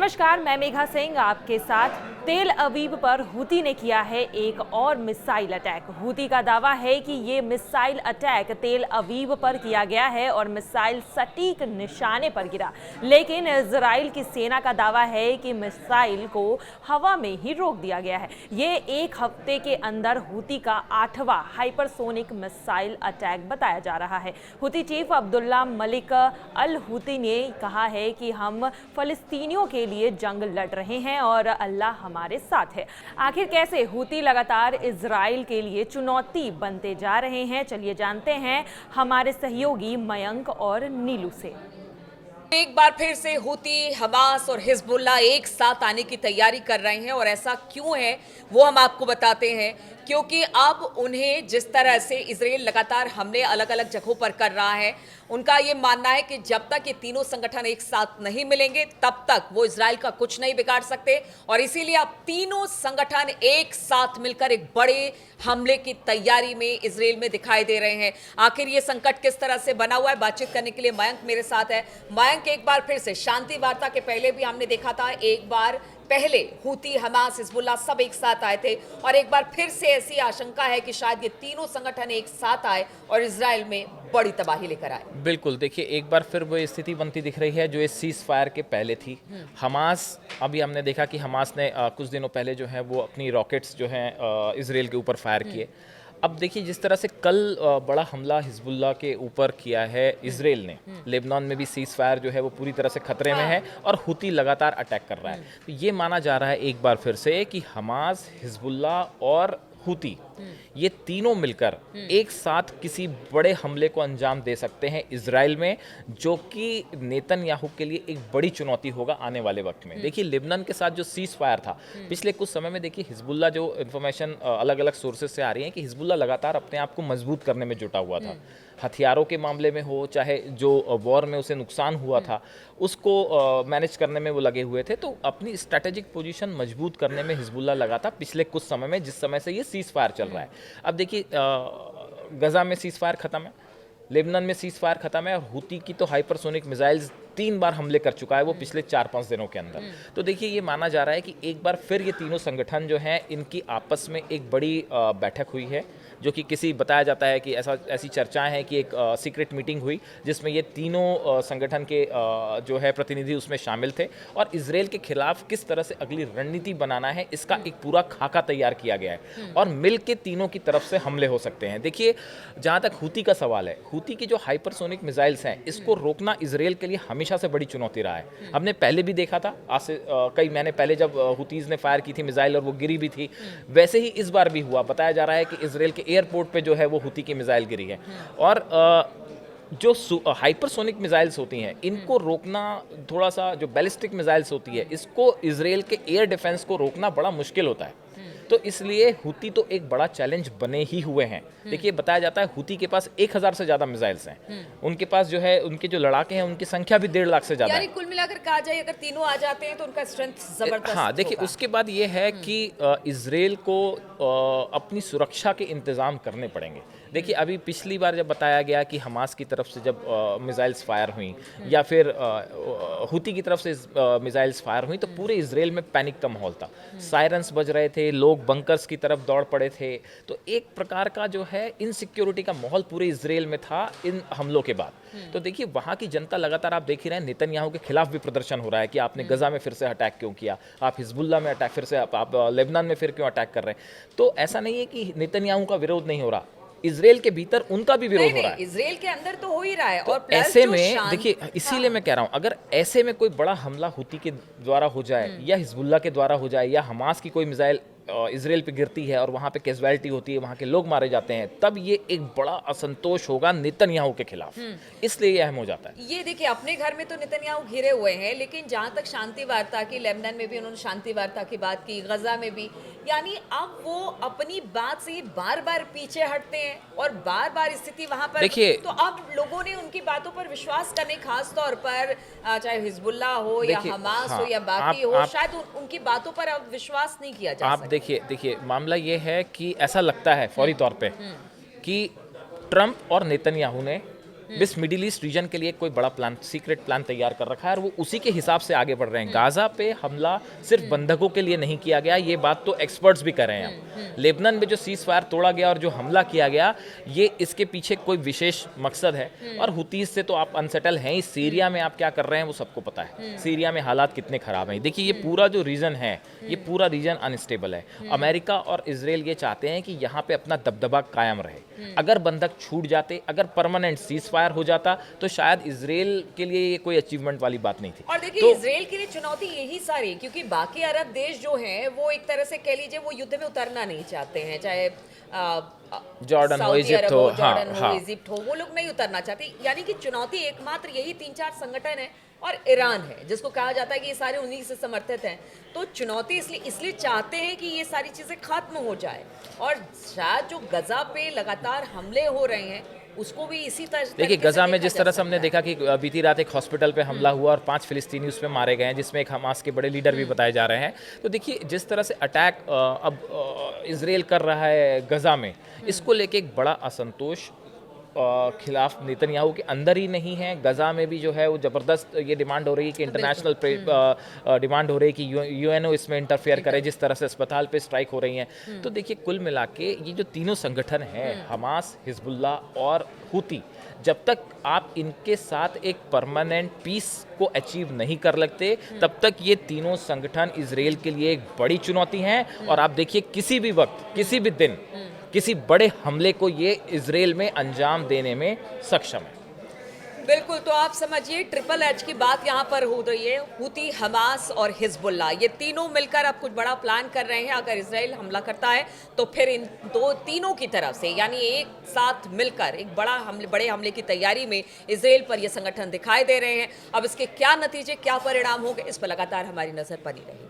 नमस्कार, मैं मेघा सिंह आपके साथ। तेल अवीव पर हूती ने किया है एक और मिसाइल अटैक। हूती का दावा है कि ये मिसाइल अटैक तेल अवीव पर किया गया है और मिसाइल सटीक निशाने पर गिरा, लेकिन इजराइल की सेना का दावा है कि मिसाइल को हवा में ही रोक दिया गया है। ये एक हफ्ते के अंदर हूती का 8वां हाइपरसोनिक मिसाइल अटैक बताया जा रहा है। Houthi chief Abdullah Malik al Houthi ने कहा है कि हम फलस्तीनियों के लिए जंग लड़ रहे हैं और अल्लाह हमारे साथ है। आखिर कैसे हूती लगातार इजराइल के लिए चुनौती बनते जा रहे हैं, चलिए जानते हैं हमारे सहयोगी मयंक और नीलू से। एक बार फिर से हूती, हमास और हिजबुल्लाह एक साथ आने की तैयारी कर रहे हैं और ऐसा क्यों है वो हम आपको बताते हैं। क्योंकि अब उन्हें जिस तरह से इजराइल लगातार हमले अलग अलग जगहों पर कर रहा है, उनका ये मानना है कि जब तक ये तीनों संगठन एक साथ नहीं मिलेंगे तब तक वो इजराइल का कुछ नहीं बिगाड़ सकते और इसीलिए अब तीनों संगठन एक साथ मिलकर एक बड़े हमले की तैयारी में इजराइल में दिखाई दे रहे हैं। आखिर ये संकट किस तरह से बना हुआ है, बातचीत करने के लिए मयंक मेरे साथ है। मयंक, एक बार फिर से शांति वार्ता के पहले भी हमने देखा था, एक बार पहले हूती, हमास, हिजबुल्लाह सब एक साथ आए थे और एक बार फिर से ऐसी आशंका है कि शायद ये तीनों संगठन एक साथ आए और इजराइल में बड़ी तबाही लेकर आए। बिल्कुल, देखिए एक बार फिर वो स्थिति बनती दिख रही है जो इस सीज फायर के पहले थी। हमास, अभी हमने देखा कि हमास ने कुछ दिनों पहले जो है वो अपनी रॉकेट्स जो हैं इजराइल के ऊपर फायर किए। अब देखिए जिस तरह से कल बड़ा हमला हिजबुल्लाह के ऊपर किया है इजराइल ने, लेबनान में भी सीज फायर जो है वो पूरी तरह से खतरे में है और हूती लगातार अटैक कर रहा है। तो ये माना जा रहा है एक बार फिर से कि हमास, हिजबुल्लाह और हूती ये तीनों मिलकर एक साथ किसी बड़े हमले को अंजाम दे सकते हैं इजराइल में, जो कि नेतन्याहू के लिए एक बड़ी चुनौती होगा आने वाले वक्त में। देखिए लेबनान के साथ जो सीज फायर था पिछले कुछ समय में, देखिए हिजबुल्लाह, जो इन्फॉर्मेशन अलग अलग सोर्सेज से आ रही है कि हिजबुल्लाह लगातार अपने आप को मजबूत करने में जुटा हुआ था। हथियारों के मामले में हो, चाहे जो वॉर में उसे नुकसान हुआ था उसको मैनेज करने में वो लगे हुए थे। तो अपनी स्ट्रैटेजिक पोजीशन मजबूत करने में हिजबुल्लाह लगा था पिछले कुछ समय में, जिस समय से ये सीज फायर चल रहा है। अब देखिए गजा में सीज फायर खत्म है, लेबनान में सीज फायर खत्म है और हूती की तो हाइपरसोनिक मिसाइल्स 3 बार हमले कर चुका है वो पिछले 4-5 दिनों के अंदर। तो देखिए ये माना जा रहा है कि एक बार फिर ये तीनों संगठन जो हैं इनकी आपस में एक बड़ी बैठक हुई है, जो कि बताया जाता है कि ऐसी चर्चाएं हैं कि एक सीक्रेट मीटिंग हुई जिसमें ये तीनों संगठन के जो है प्रतिनिधि उसमें शामिल थे और इजराइल के खिलाफ किस तरह से अगली रणनीति बनाना है इसका एक पूरा खाका तैयार किया गया है और मिल के तीनों की तरफ से हमले हो सकते हैं। देखिए जहाँ तक हूती का सवाल है, हूती की जो हाइपरसोनिक मिसाइल्स हैं इसको रोकना इजराइल के लिए हमेशा से बड़ी चुनौती रहा है। हमने पहले भी देखा था, आज से कई महीने पहले जब हूतीज ने फायर की थी मिसाइल और वो गिरी भी थी, वैसे ही इस बार भी हुआ। बताया जा रहा है कि इजराइल के एयरपोर्ट पे जो है वो हूती की मिसाइल गिरी है और जो हाइपरसोनिक मिसाइल्स होती हैं इनको रोकना, थोड़ा सा जो बैलिस्टिक मिसाइल्स होती है इसको इजराइल के एयर डिफेंस को रोकना बड़ा मुश्किल होता है। तो इसलिए हूती तो एक बड़ा चैलेंज बने ही हुए हैं। देखिए बताया जाता है हूती के पास 1000 से ज्यादा मिसाइल्स हैं, उनके पास जो है उनके जो लड़ाके हैं उनकी संख्या भी 1.5 लाख से ज्यादा है। यानी कुल मिलाकर कहा जाए अगर तीनों आ जाते हैं तो उनका स्ट्रेंथ जबरदस्त। हाँ, देखिए उसके बाद ये है कि इजराइल को अपनी सुरक्षा के इंतजाम करने पड़ेंगे। देखिए अभी पिछली बार जब बताया गया कि हमास की तरफ से जब मिसाइल्स फायर हुई या फिर हूती की तरफ से मिसाइल्स फायर हुई तो पूरे इजराइल में पैनिक का माहौल था, सायरन्स बज रहे थे, लोग बंकर्स की तरफ दौड़ पड़े थे। तो एक प्रकार का जो है इनसिक्योरिटी का माहौल पूरे इजराइल में था इन हमलों के बाद। तो देखिए वहाँ की जनता लगातार, आप देख ही रहे हैं, नेतन्याहू के खिलाफ भी प्रदर्शन हो रहा है कि आपने गजा में फिर से अटैक क्यों किया, आप हिजबुल्लाह में अटैक फिर से आप लेबनान में फिर क्यों अटैक कर रहे हैं। तो ऐसा नहीं है कि नेतन्याहू का विरोध नहीं हो रहा, इजराइल के भीतर उनका भी विरोध हो रहा है। इजराइल के अंदर तो हो ही रहा है। तो और ऐसे में देखिए, इसीलिए मैं कह रहा हूं अगर ऐसे में कोई बड़ा हमला हूती के द्वारा हो जाए या हिजबुल्लाह के द्वारा हो जाए या हमास की कोई मिसाइल इजराइल पे गिरती है और वहाँ पे कैजुअलिटी होती है, वहाँ के लोग मारे जाते हैं, तब ये एक बड़ा असंतोष होगा नेतन्याहू के खिलाफ, इसलिए ये अहम हो जाता है। ये देखिए अपने घर में तो नेतन्याहू घिरे हुए हैं, लेकिन जहाँ तक शांति वार्ता की, लेबनान में भी उन्होंने शांति वार्ता की बात की, गजा में भी, यानी अब वो अपनी बात से बार बार पीछे हटते हैं और बार बार स्थिति वहाँ पर देखिए, तो अब लोगों ने उनकी बातों पर विश्वास करने, खास तौर पर चाहे हिजबुल्लाह हो या हमास हो या बाकी हो, शायद उनकी बातों पर अब विश्वास नहीं किया जा सकता। देखिए मामला ये है कि ऐसा लगता है फौरी तौर पे कि ट्रंप और नेतन्याहू ने इस मिडिल ईस्ट रीजन के लिए कोई बड़ा प्लान, सीक्रेट प्लान तैयार कर रखा है और वो उसी के हिसाब से आगे बढ़ रहे हैं। गाजा पे हमला सिर्फ बंधकों के लिए नहीं किया गया, ये बात तो एक्सपर्ट्स भी कर रहे हैं। लेबनान में जो सीज फायर तोड़ा गया और जो हमला किया गया, ये इसके पीछे कोई विशेष मकसद है। और हुतीज से तो आप अनसेटल हैं ही, सीरिया में आप क्या कर रहे हैं वो सबको पता है। सीरिया में हालात कितने खराब हैं। देखिए, ये पूरा जो रीजन है, ये पूरा रीजन अनस्टेबल है। अमेरिका और इजराइल ये चाहते हैं कि यहाँ पे अपना दबदबा कायम रहे। अगर बंधक छूट जाते, अगर परमानेंट सीज फायर हो जाता, तो शायद इजराइल के लिए ये कोई अचीवमेंट वाली बात नहीं थी। और देखिए, इजराइल के लिए चुनौती यही सारी, क्योंकि बाकी अरब देश जो हैं वो एक तरह से कह लीजिए वो युद्ध में उतरना नहीं चाहते हैं, चाहे जॉर्डन हो, इजिप्ट हो, हाँ, इजिप्ट हो, वो लोग नहीं उतरना चाहते। यानी कि चुनौती एकमात्र यही 3-4 संगठन है और ईरान है, जिसको कहा जाता है कि ये सारे उन्हीं से समर्थित हैं। तो चुनौती इसलिए चाहते हैं कि ये सारी चीजें खत्म हो जाए। और शायद जो गजा पे लगातार हमले हो रहे हैं उसको भी इसी तरह, देखिए, गजा में जिस तरह से हमने देखा कि बीती रात एक हॉस्पिटल पे हमला हुआ और 5 फिलिस्तीनी उसमें मारे गए हैं, जिसमें एक हमास के बड़े लीडर भी बताए जा रहे हैं। तो देखिए, जिस तरह से अटैक अब इजराइल कर रहा है गजा में, इसको लेके एक बड़ा असंतोष खिलाफ नेतन्याहू के अंदर ही नहीं है, गजा में भी जो है वो ज़बरदस्त ये डिमांड हो रही है कि इंटरनेशनल डिमांड हो रही है कि यूएनओ इसमें इंटरफेयर करे, जिस तरह से अस्पताल पे स्ट्राइक हो रही हैं। तो देखिए, कुल मिला के ये जो तीनों संगठन हैं, हमास, हिजबुल्लाह और हुती, जब तक आप इनके साथ एक परमानेंट पीस को अचीव नहीं कर लेते, तब तक ये तीनों संगठन इजराइल के लिए एक बड़ी चुनौती हैं। और आप देखिए, किसी भी वक्त, किसी भी दिन, किसी बड़े हमले को ये इजराइल में अंजाम देने में सक्षम है। बिल्कुल, तो आप समझिए ट्रिपल एच की बात यहाँ पर हो रही है। हुती, हमास और हिजबुल्लाह, ये तीनों मिलकर अब कुछ बड़ा प्लान कर रहे हैं। अगर इजराइल हमला करता है तो फिर इन तीनों की तरफ से, यानी एक साथ मिलकर एक बड़े हमले की तैयारी में इजराइल पर ये संगठन दिखाई दे रहे हैं। अब इसके क्या नतीजे, क्या परिणाम होंगे, इस पर लगातार हमारी नजर बनी रहेगी।